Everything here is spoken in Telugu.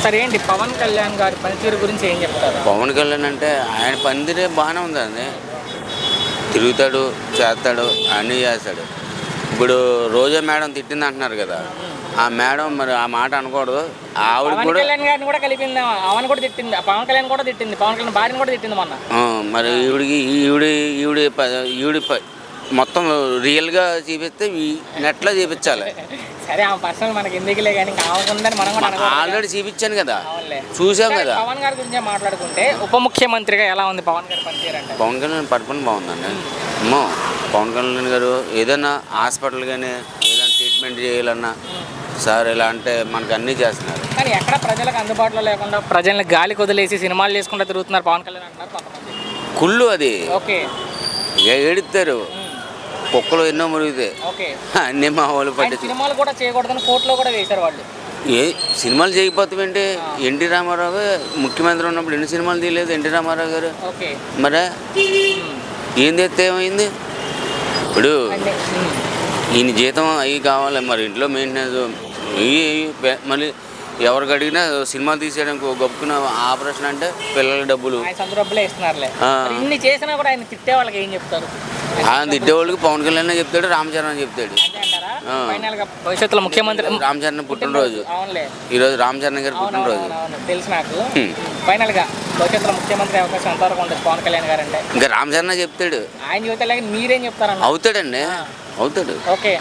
సరే ఏంటి పవన్ కళ్యాణ్ గారి పనితీరు గురించి ఏం చెప్తారు? పవన్ కళ్యాణ్ అంటే ఆయన పనితీరే బాగానే ఉందండి. తిరుగుతాడు, చేస్తాడు, అన్నీ చేస్తాడు. ఇప్పుడు రోజా మేడం తిట్టింది అంటున్నారు కదా, ఆ మేడం మరి ఆ మాట అనకూడదు. ఆవిడ పవన్ కూడా కళ్యాణ్ గారిని కూడా కలిపింది, ఆమెను కూడా తిట్టింది, పవన్ కళ్యాణ్ కూడా తిట్టింది, పవన్ కళ్యాణ్ భార్యను కూడా తిట్టింది మొన్న. మరి ఈవిడి మొత్తం రియల్గా చూపిస్తే నెట్లో చూపించాలి. సరే ఆమె పర్సనల్ మనకి ఎందుకులే కానీ ఇంకా ఆమె ఉందని మనం కూడా అనుకోవాలి. ఆల్రెడీ చూపించాను కదా, అవునులే. చూసాం కదా. పవన్ గారి గురించి మాట్లాడుకుంటే ఉప ముఖ్యమంత్రిగా ఎలా ఉంది పవన్ గారి పనితీరు అంటే? పవన్ కళ్యాణ్ పరిపాలన బాగుందండి. అమ్మో, పవన్ కళ్యాణ్ గారు ఏదైనా హాస్పిటల్ కానీ ఏదైనా ట్రీట్మెంట్ చేయాలన్నా సార్ ఇలా అంటే మనకు అన్నీ చేస్తున్నారు. కానీ ఎక్కడ ప్రజలకు అందుబాటులో లేకుండా ప్రజల్ని గాలి కొదిలేసి సినిమాలు చేసుకుంటూ తిరుగుతున్నారు పవన్ కళ్యాణ్ అంటున్నారు కొంతమంది. కుళ్ళు అది. ఓకే. ఏడుస్తారు, కుక్కలు ఎన్నో మురుగుతాయి. ఓకే. అన్నీ మా వాళ్ళు పట్టి సినిమాలు కూడా చేయకూడదని కోర్టులో కూడా వేశారు వాళ్ళు. ఏ సినిమాలు చేయకపోతామంటే ఎన్టీ రామారావు ముఖ్యమంత్రి ఉన్నప్పుడు ఎన్ని సినిమాలు తీయలేదు ఎన్టీ రామారావు గారు. ఓకే. మరే ఏం తెస్తే ఏమైంది? ఇప్పుడు ఈయన జీతం అవి కావాలి, మరి ఇంట్లో మెయింటెనెన్స్ మళ్ళీ ఎవరికి అడిగినా సినిమా తీసేయడానికి గొప్పకున్న ఆపరేషన్ అంటే పిల్లల డబ్బులు డబ్బులే ఇస్తున్నారులే. ఇన్ని చేసినా కూడా ఆయన తిట్టే వాళ్ళకి ఏం చెప్తారు? ఆయన తిట్టేవాళ్ళకి పవన్ కళ్యాణ్ చెప్తాడు, రామ్ చరణ్ చెప్తాడు. భవిష్యత్తులో ముఖ్యమంత్రి రామ్ చరణ్ పుట్టినరోజు ఈరోజు, రామ్ చరణ్ గారి పుట్టినరోజు తెలుసు నాకు. ఫైనల్ గా భవిష్యత్తులో ముఖ్యమంత్రి అవకాశం ఎంతవరకు ఉండదు పవన్ కళ్యాణ్ గారు అంటే? ఇంకా రామ్ చరణ్ చెప్తాడు. ఆయన చెబుతా మీరేం చెప్తారు? అవుతాడండి, అవుతాడు. ఓకే.